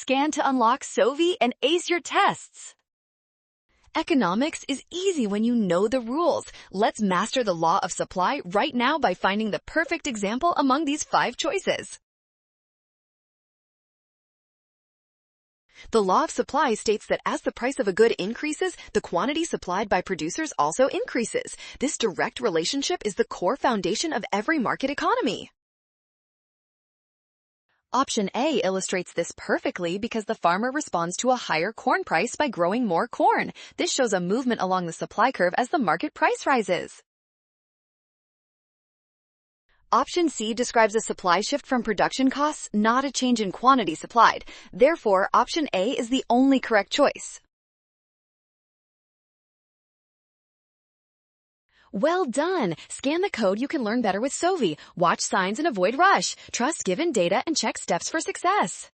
Scan to unlock Sovi and ace your tests. Economics is easy when you know the rules. Let's master the law of supply right now by finding the perfect example among these 5 choices. The law of supply states that as the price of a good increases, the quantity supplied by producers also increases. This direct relationship is the core foundation of every market economy. Option A illustrates this perfectly because the farmer responds to a higher corn price by growing more corn. This shows a movement along the supply curve as the market price rises. Option C describes a supply shift from production costs, not a change in quantity supplied. Therefore, option A is the only correct choice. Well done! Scan the code you can learn better with Sovi. Watch signs and avoid rush. Trust given data and check steps for success.